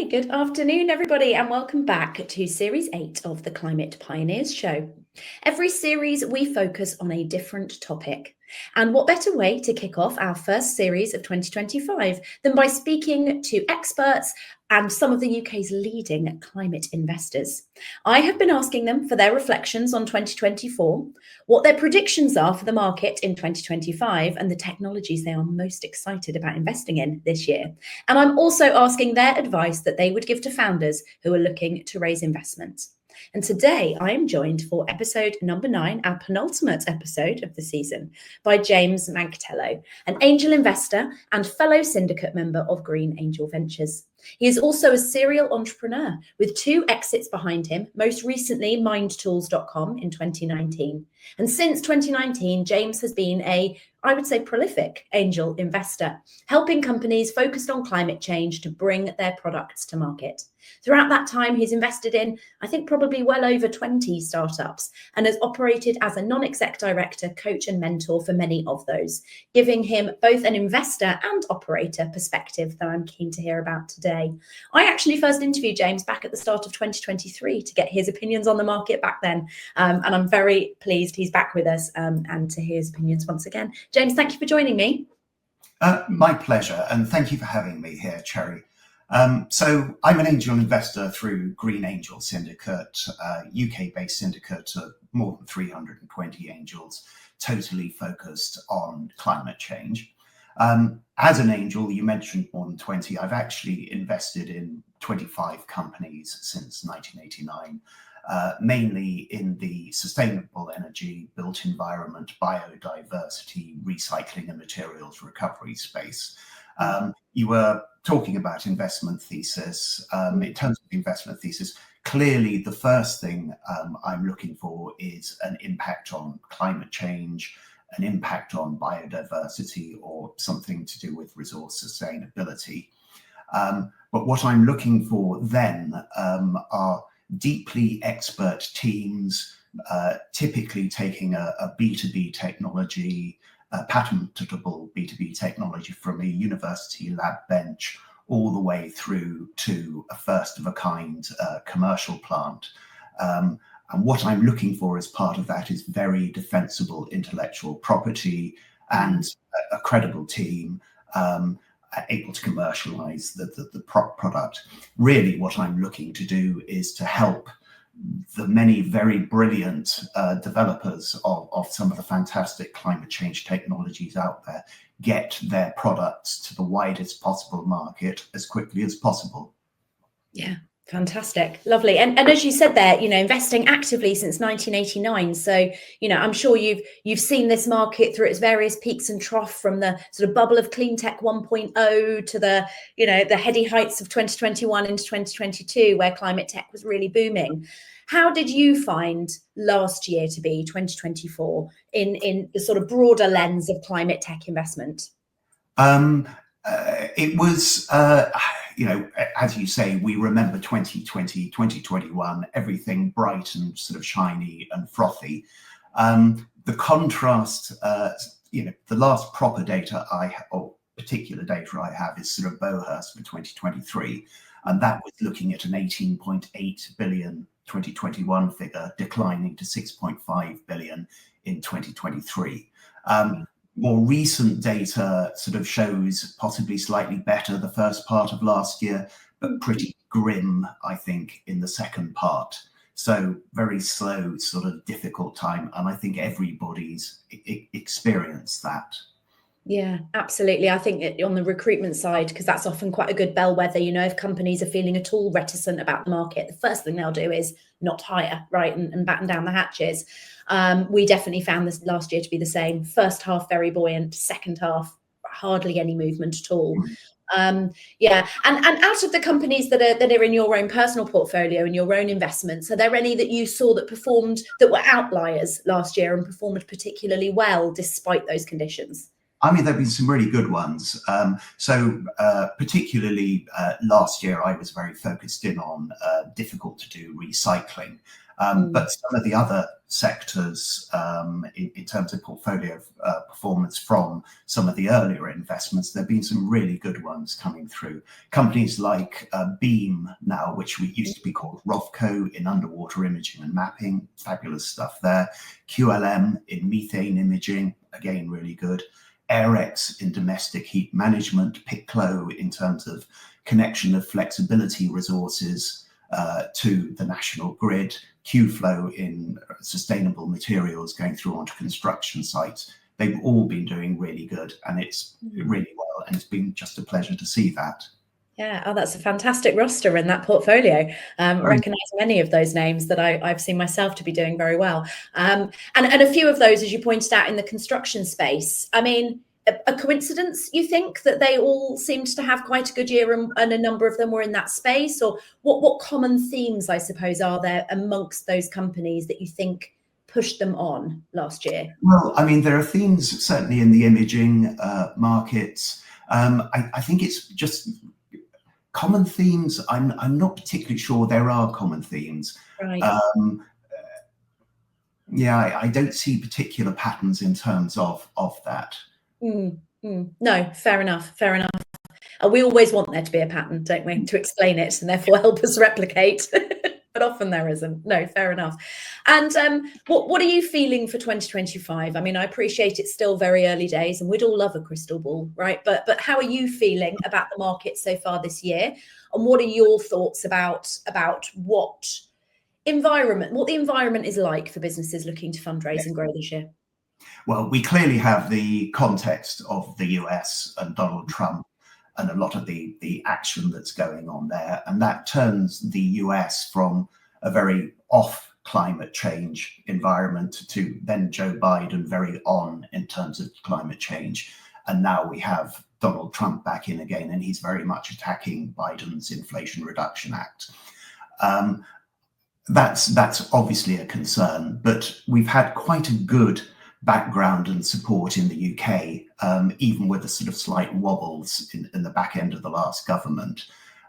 Good afternoon, everybody, and welcome back to Series 8 of the Climate Pioneers Show. Every series, we focus on a different topic. And what better way to kick off our first series of 2025 than by speaking to experts and some of the UK's leading climate investors. I have been asking them for their reflections on 2024, what their predictions are for the market in 2025, and the technologies they are most excited about investing in this year. And I'm also asking their advice that they would give to founders who are looking to raise investment. And today I am joined for episode number 9, our penultimate episode of the season, by James Manktelow, an angel investor and fellow syndicate member of Green Angel Ventures. He is also a serial entrepreneur with 2 exits behind him, most recently mindtools.com in 2019. And since 2019, James has been I would say, prolific angel investor, helping companies focused on climate change to bring their products to market. Throughout that time, he's invested in, I think, probably well over 20 startups and has operated as a non-exec director, coach and mentor for many of those, giving him both an investor and operator perspective that I'm keen to hear about today. I actually first interviewed James back at the start of 2023 to get his opinions on the market back then. And I'm very pleased he's back with us and to hear his opinions once again. James, thank you for joining me. My pleasure, and thank you for having me here, Cherry. So I'm an angel investor through Green Angel Syndicate, UK-based syndicate of more than 320 angels, totally focused on climate change. As an angel, you mentioned more than 20. I've actually invested in 25 companies since 1989. Mainly in the sustainable energy, built environment, biodiversity, recycling and materials recovery space. You were talking about investment thesis. In terms of the investment thesis, clearly the first thing I'm looking for is an impact on climate change, an impact on biodiversity, or something to do with resource sustainability. But what I'm looking for then are deeply expert teams, typically taking a B2B technology, a patentable B2B technology from a university lab bench all the way through to a first of a kind commercial plant. And what I'm looking for as part of that is very defensible intellectual property and a credible team able to commercialize the product. Really what I'm looking to do is to help the many very brilliant developers of some of the fantastic climate change technologies out there get their products to the widest possible market as quickly as possible. Yeah. Fantastic. Lovely. And as you said there, investing actively since 1989. So, I'm sure you've seen this market through its various peaks and troughs, from the sort of bubble of clean tech 1.0 to the heady heights of 2021 into 2022, where climate tech was really booming. How did you find last year to be, 2024, in the sort of broader lens of climate tech investment? It was, as you say, we remember 2020, 2021, everything bright and sort of shiny and frothy. The contrast, the last proper data particular data I have is sort of Bohurst for 2023. And that was looking at an 18.8 billion 2021 figure, declining to 6.5 billion in 2023. More recent data sort of shows possibly slightly better the first part of last year, but pretty grim, I think, in the second part. So very slow, sort of difficult time. And I think everybody's experienced that. Yeah, absolutely. I think on the recruitment side, because that's often quite a good bellwether, if companies are feeling at all reticent about the market, the first thing they'll do is not hire, right, and batten down the hatches. We definitely found this last year to be the same. First half, very buoyant. Second half, hardly any movement at all. Yeah. And out of the companies that are in your own personal portfolio and your own investments, are there any that you saw that were outliers last year and performed particularly well despite those conditions? I mean, there have been some really good ones. Particularly last year, I was very focused in on difficult to do recycling. But some of the other sectors, in terms of portfolio performance from some of the earlier investments, there have been some really good ones coming through. Companies like Beam now, which we used to be called Rovco in underwater imaging and mapping, fabulous stuff there. QLM in methane imaging, again, really good. Airex in domestic heat management, Picklow in terms of connection of flexibility resources to the national grid, Qflow in sustainable materials going through onto construction sites. They've all been doing really good, and it's really well, and it's been just a pleasure to see that. Yeah, oh, that's a fantastic roster in that portfolio. Recognise many of those names that I've seen myself to be doing very well. And a few of those, as you pointed out, in the construction space. I mean, a coincidence, you think, that they all seemed to have quite a good year and a number of them were in that space? Or what common themes, I suppose, are there amongst those companies that you think pushed them on last year? Well, I mean, there are themes certainly in the imaging markets. I think it's just common themes. I'm not particularly sure there are common themes. Right. Yeah, I don't see particular patterns in terms of that. No, fair enough. Fair enough. We always want there to be a pattern, don't we, to explain it and therefore help us replicate. But often there isn't. No, fair enough. And what are you feeling for 2025? I mean, I appreciate it's still very early days and we'd all love a crystal ball, right? But how are you feeling about the market so far this year? And what are your thoughts about what the environment is like for businesses looking to fundraise and grow this year? Well, we clearly have the context of the US and Donald Trump and a lot of the action that's going on there. And that turns the US from a very off climate change environment to then Joe Biden very on in terms of climate change. And now we have Donald Trump back in again, and he's very much attacking Biden's Inflation Reduction Act. That's obviously a concern, but we've had quite a good background and support in the UK, even with the sort of slight wobbles in the back end of the last government.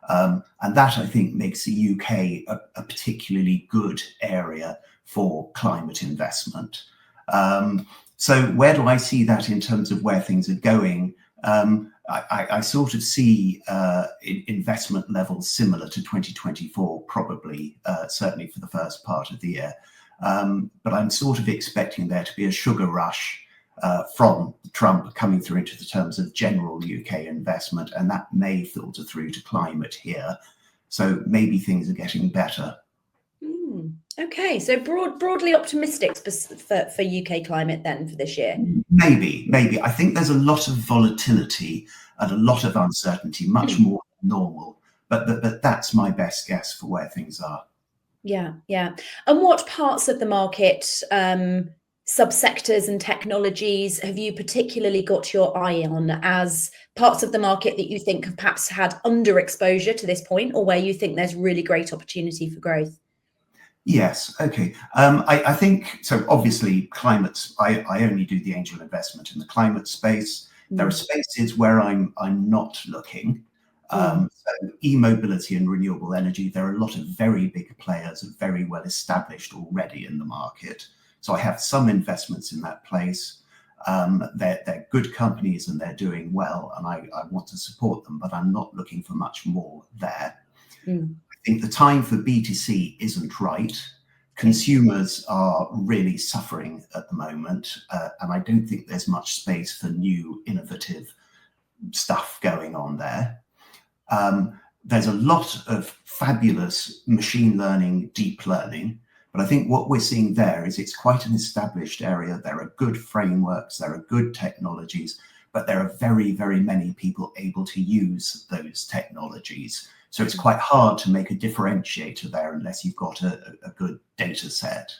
And that, I think, makes the UK a particularly good area for climate investment. So where do I see that in terms of where things are going? I sort of see investment levels similar to 2024, probably, certainly for the first part of the year. But I'm sort of expecting there to be a sugar rush from Trump coming through into the terms of general UK investment, and that may filter through to climate here. So maybe things are getting better. Okay, so broadly optimistic for UK climate then for this year? Maybe. I think there's a lot of volatility and a lot of uncertainty, much more than normal. But that's my best guess for where things are. Yeah. And what parts of the market, subsectors and technologies have you particularly got your eye on as parts of the market that you think have perhaps had underexposure to this point, or where you think there's really great opportunity for growth? Yes. Okay. I think so. Obviously, climate. I only do the angel investment in the climate space. There are spaces where I'm not looking. So e-mobility and renewable energy. There are a lot of very big players, very well established already in the market. So I have some investments in that place. They're good companies and they're doing well, and I want to support them. But I'm not looking for much more there. I think the time for B2C isn't right. Consumers are really suffering at the moment, and I don't think there's much space for new, innovative stuff going on there. There's a lot of fabulous machine learning, deep learning, but I think what we're seeing there is it's quite an established area. There are good frameworks, there are good technologies, but there are very, very many people able to use those technologies. So it's quite hard to make a differentiator there unless you've got a good data set.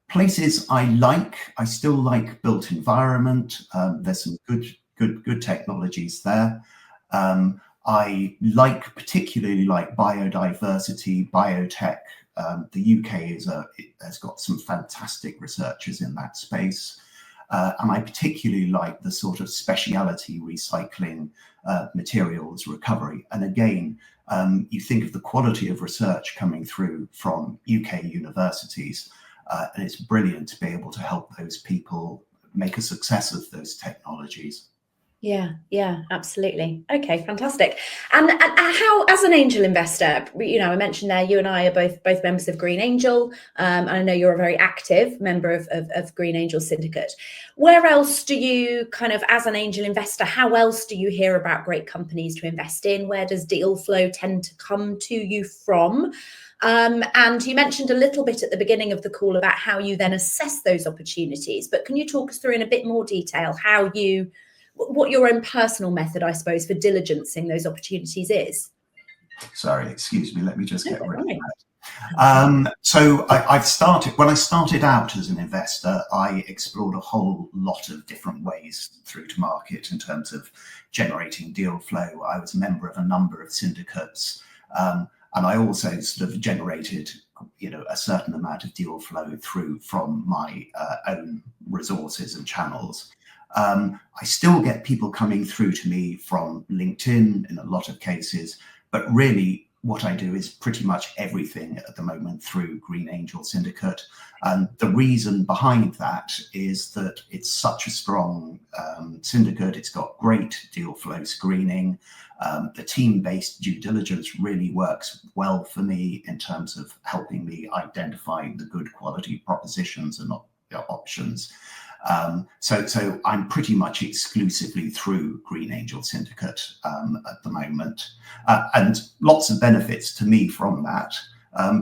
Places I still like built environment. There's some good technologies there. I particularly like biodiversity, biotech. The UK has got some fantastic researchers in that space. And I particularly like the sort of speciality recycling, materials recovery. And again, You think of the quality of research coming through from UK universities, and it's brilliant to be able to help those people make a success of those technologies. Yeah, absolutely. Okay, fantastic. And how, as an angel investor, I mentioned there, you and I are both members of Green Angel. And I know you're a very active member of Green Angel Syndicate. Where else do you as an angel investor, how else do you hear about great companies to invest in? Where does deal flow tend to come to you from? And you mentioned a little bit at the beginning of the call about how you then assess those opportunities, but can you talk us through in a bit more detail what your own personal method, I suppose, for diligencing those opportunities is? Sorry, excuse me, let me just get rid of that. So when I started out as an investor, I explored a whole lot of different ways through to market in terms of generating deal flow. I was a member of a number of syndicates, and I also sort of generated a certain amount of deal flow from my own resources and channels. I still get people coming through to me from LinkedIn in a lot of cases, but really what I do is pretty much everything at the moment through Green Angel Syndicate. And the reason behind that is that it's such a strong syndicate. It's got great deal flow screening. The team-based due diligence really works well for me in terms of helping me identify the good quality propositions and options. So I'm pretty much exclusively through Green Angel Syndicate at the moment, and lots of benefits to me from that.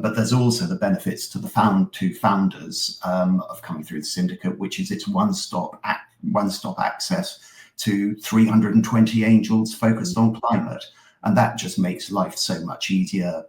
But there's also the benefits to the founders of coming through the syndicate, which is its one-stop access to 320 angels focused on climate, and that just makes life so much easier,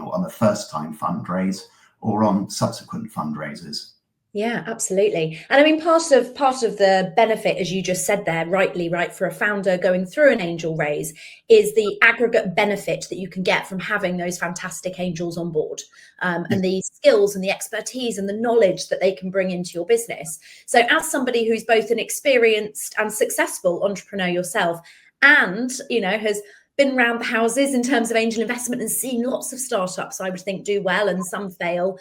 on a first-time fundraise or on subsequent fundraisers. Yeah, absolutely. And I mean, part of the benefit, as you just said there, rightly, right, for a founder going through an angel raise is the aggregate benefit that you can get from having those fantastic angels on board, and the skills and the expertise and the knowledge that they can bring into your business. So as somebody who's both an experienced and successful entrepreneur yourself and, has been around the houses in terms of angel investment and seen lots of startups, I would think, do well and some fail.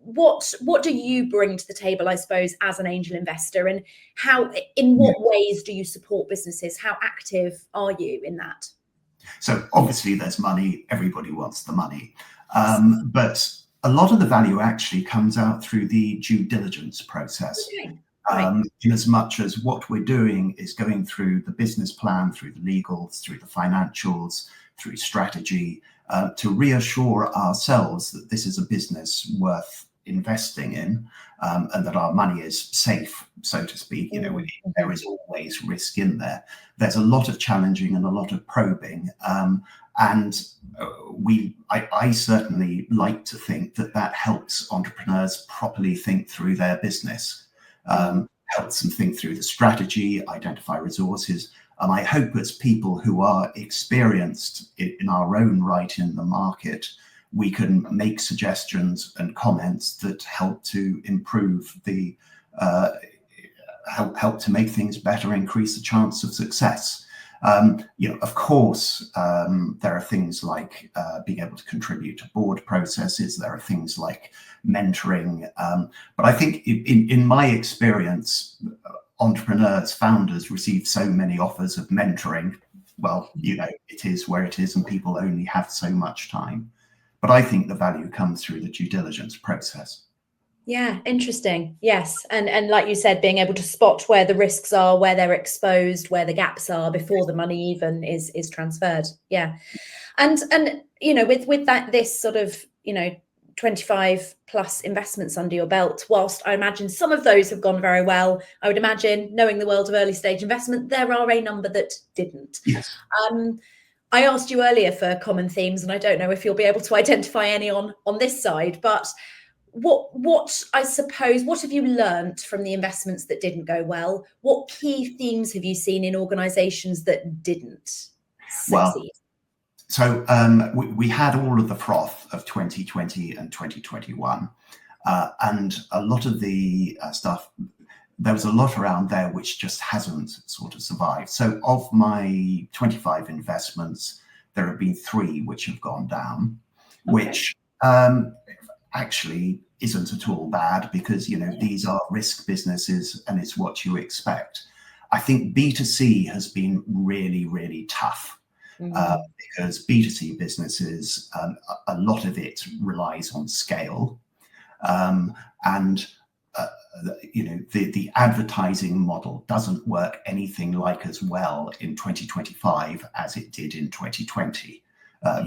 What do you bring to the table, I suppose, as an angel investor, and in what ways do you support businesses? How active are you in that? So obviously there's money, everybody wants the money, but a lot of the value actually comes out through the due diligence process. Okay. Right. In as much as what we're doing is going through the business plan, through the legals, through the financials, through strategy, to reassure ourselves that this is a business worth investing in, and that our money is safe, so to speak. There is always risk in there. There's a lot of challenging and a lot of probing, and I certainly like to think that helps entrepreneurs properly think through their business, helps them think through the strategy, identify resources. And I hope as people who are experienced in our own right in the market, we can make suggestions and comments that help to improve help to make things better, increase the chance of success. Of course, there are things like being able to contribute to board processes. There are things like mentoring. But I think in my experience, entrepreneurs, founders receive so many offers of mentoring. Well, it is where it is and people only have so much time. But I think the value comes through the due diligence process. Yeah, interesting. Yes. And like you said, being able to spot where the risks are, where they're exposed, where the gaps are before the money even is transferred. Yeah. And with that, this sort of, 25 plus investments under your belt, whilst I imagine some of those have gone very well, I would imagine, knowing the world of early stage investment, there are a number that didn't. Yes. I asked you earlier for common themes, and I don't know if you'll be able to identify any on this side, but what I suppose, what have you learned from the investments that didn't go well? What key themes have you seen in organizations that didn't succeed? Well, so we had all of the froth of 2020 and 2021, and a lot of the stuff, there was a lot around there which just hasn't sort of survived. So of my 25 investments, there have been 3 which have gone down, Okay. which actually isn't at all bad, because these are risk businesses and it's what you expect. I think B2C has been really, really tough. Because B2C businesses, a lot of it relies on scale, and the advertising model doesn't work anything like as well in 2025 as it did in 2020.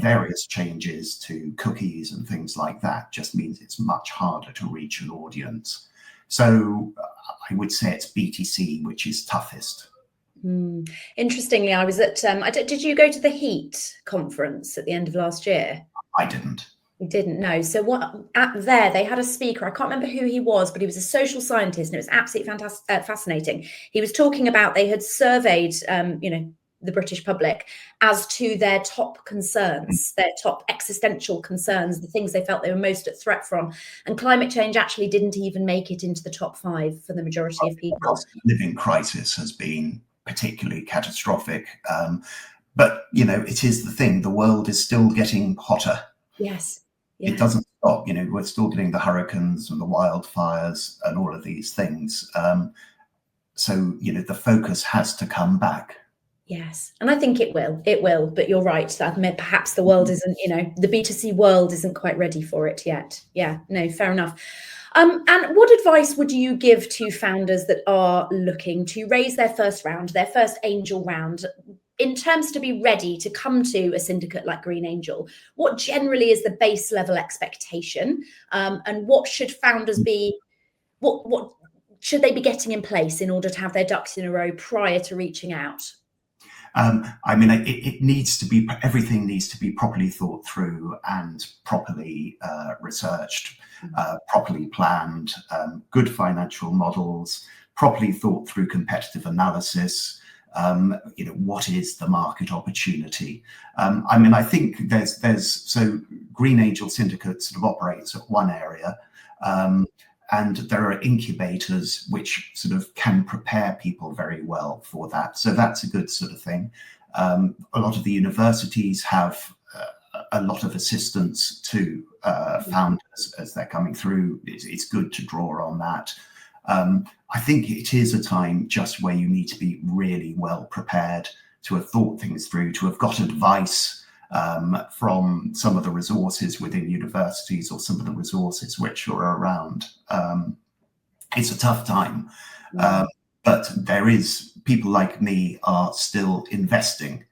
Various changes to cookies and things like that just means it's much harder to reach an audience. So I would say it's BTC which is toughest. Interestingly, I was at, did you go to the HEAT conference at the end of last year? I didn't. You didn't know. So there they had a speaker. I can't remember who he was, but he was a social scientist, and it was absolutely fantastic, fascinating. He was talking about they had surveyed, the British public as to their top concerns, their top existential concerns, the things they felt they were most at threat from. And climate change actually didn't even make it into the top 5 for the majority of people. The cost of living crisis has been particularly catastrophic. But, it is the thing. The world is still getting hotter. Yes. Yeah. It doesn't stop. We're still getting the hurricanes and the wildfires and all of these things. So, the focus has to come back. Yes. And I think it will, but you're right. Perhaps the world isn't, the B2C world isn't quite ready for it yet. Yeah, no, fair enough. And what advice would you give to founders that are looking to raise their first round, their first angel round, in terms to be ready to come to a syndicate like Green Angel? What generally is the base level expectation? And what should founders be, what should they be getting in place in order to have their ducks in a row prior to reaching out? It needs to be, everything needs to be properly thought through and properly researched, properly planned, good financial models, properly thought through competitive analysis. What is the market opportunity? I think so Green Angel Syndicate sort of operates at one area, and there are incubators which sort of can prepare people very well for that. So that's a good sort of thing. A lot of the universities have a lot of assistance to founders as they're coming through. It's good to draw on that. I think it is a time just where you need to be really well prepared, to have thought things through, to have got advice from some of the resources within universities or some of the resources which are around. It's a tough time, but there is, people like me are still investing.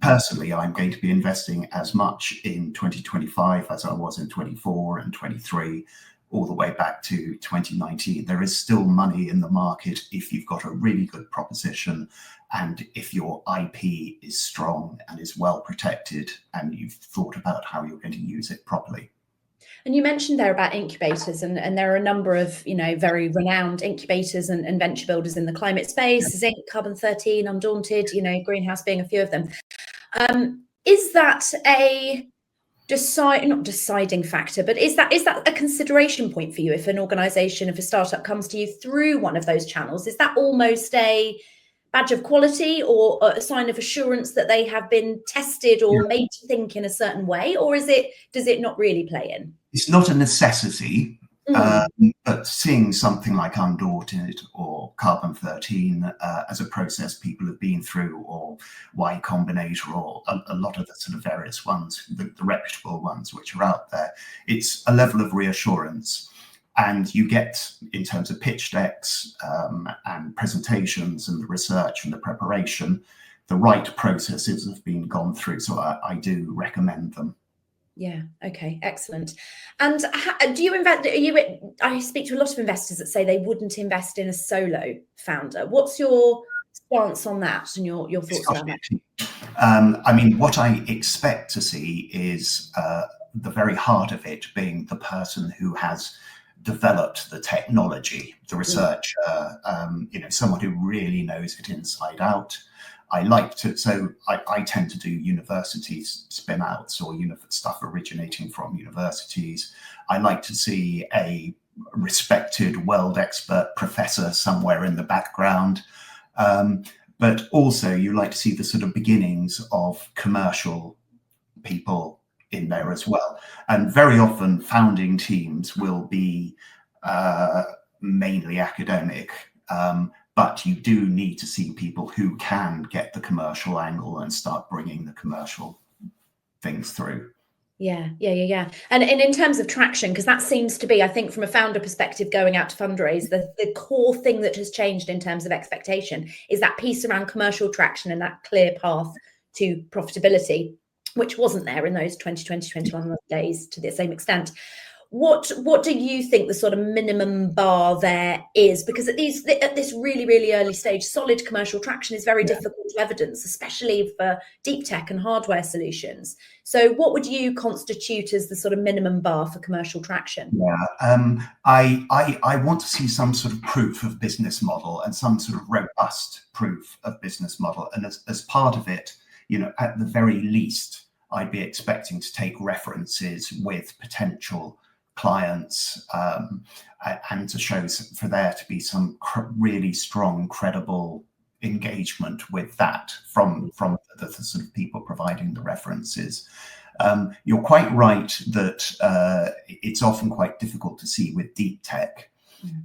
Personally, I'm going to be investing as much in 2025 as I was in 24 and 23, all the way back to 2019. There is still money in the market if you've got a really good proposition, and if your IP is strong and is well protected, and you've thought about how you're going to use it properly. And you mentioned there about incubators, and there are a number of, very renowned incubators and venture builders in the climate space, Zinc, Carbon 13, Undaunted, Greenhouse being a few of them. Is that a not deciding factor, but is that a consideration point for you if an organization, if a startup comes to you through one of those channels? Is that almost a badge of quality or a sign of assurance that they have been tested or made to think in a certain way, or does it not really play in? It's not a necessity, but seeing something like Undaunted or Carbon 13 as a process people have been through, or Y Combinator, or a lot of the sort of various ones, the reputable ones which are out there, it's a level of reassurance. And you get, in terms of pitch decks and presentations and the research and the preparation, the right processes have been gone through. So I do recommend them. Yeah. Okay. Excellent. And do you invest? I speak to a lot of investors that say they wouldn't invest in a solo founder. What's your stance on that and your thoughts about that? What I expect to see is the very heart of it being the person who has developed the technology, the researcher, someone who really knows it inside out. I tend to do universities spin outs or stuff originating from universities. I like to see a respected world expert professor somewhere in the background. but also you like to see the sort of beginnings of commercial people in there as well. And very often founding teams will be mainly academic, but you do need to see people who can get the commercial angle and start bringing the commercial things through. Yeah. And in terms of traction, because that seems to be, I think, from a founder perspective, going out to fundraise, the core thing that has changed in terms of expectation is that piece around commercial traction and that clear path to profitability, which wasn't there in those 2020, 21 days to the same extent. What do you think the sort of minimum bar there is? Because at this really, really early stage, solid commercial traction is very difficult to evidence, especially for deep tech and hardware solutions. So what would you constitute as the sort of minimum bar for commercial traction? Yeah, I want to see some sort of proof of business model and some sort of robust proof of business model. And as part of it, at the very least, I'd be expecting to take references with potential clients and to show for there to be some really strong, credible engagement with that from the sort of people providing the references. You're quite right that it's often quite difficult to see with deep tech,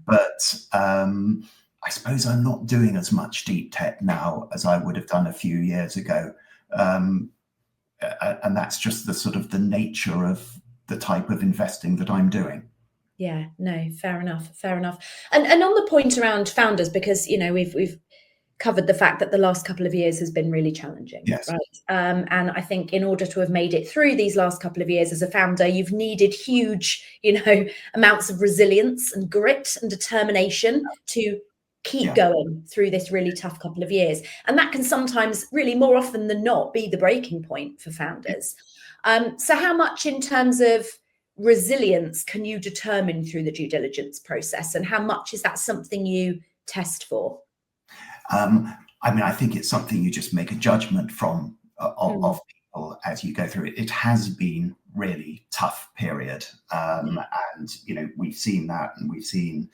but I suppose I'm not doing as much deep tech now as I would have done a few years ago. And that's just the sort of the nature of the type of investing that I'm doing. Yeah, no, fair enough. And on the point around founders, because we've covered the fact that the last couple of years has been really challenging, yes, right? And I think in order to have made it through these last couple of years as a founder, you've needed huge, amounts of resilience and grit and determination to keep going through this really tough couple of years. And that can sometimes, really more often than not, be the breaking point for founders. So how much in terms of resilience can you determine through the due diligence process, and how much is that something you test for? I think it's something you just make a judgment from of people as you go through it. It has been really tough period, and we've seen that, and we've seen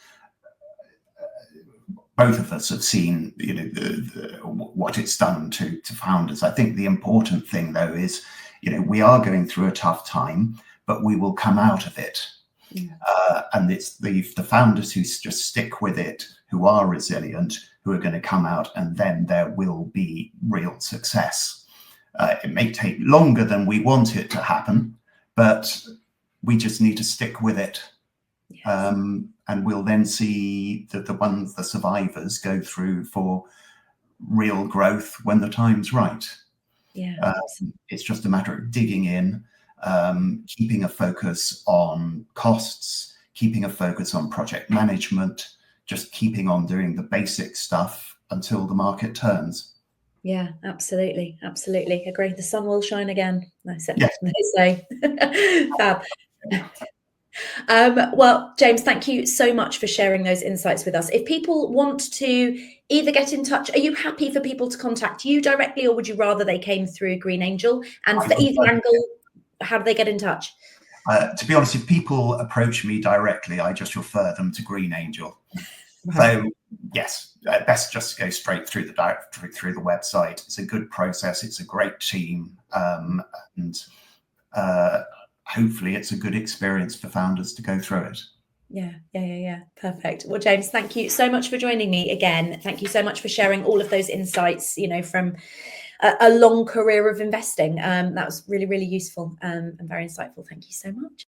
both of us have seen what it's done to founders. I think the important thing though is we are going through a tough time, but we will come out of it. And it's the founders who just stick with it, who are resilient, who are going to come out, and then there will be real success. It may take longer than we want it to happen, but we just need to stick with it. Yes. And we'll then see that the survivors go through for real growth when the time's right. Yeah, it's just a matter of digging in, keeping a focus on costs, keeping a focus on project management, just keeping on doing the basic stuff until the market turns. Yeah, absolutely. Agree. The sun will shine again. They say. Fab. Well, James, thank you so much for sharing those insights with us. If people want to either get in touch, are you happy for people to contact you directly, or would you rather they came through Green Angel? And for either angle, how do they get in touch? To be honest, if people approach me directly, I just refer them to Green Angel. Right. So yes, best just go straight through the website. It's a good process. It's a great team, and hopefully it's a good experience for founders to go through it. Yeah. Perfect. Well, James, thank you so much for joining me again. Thank you so much for sharing all of those insights, from a long career of investing. That was really, really useful and very insightful. Thank you so much.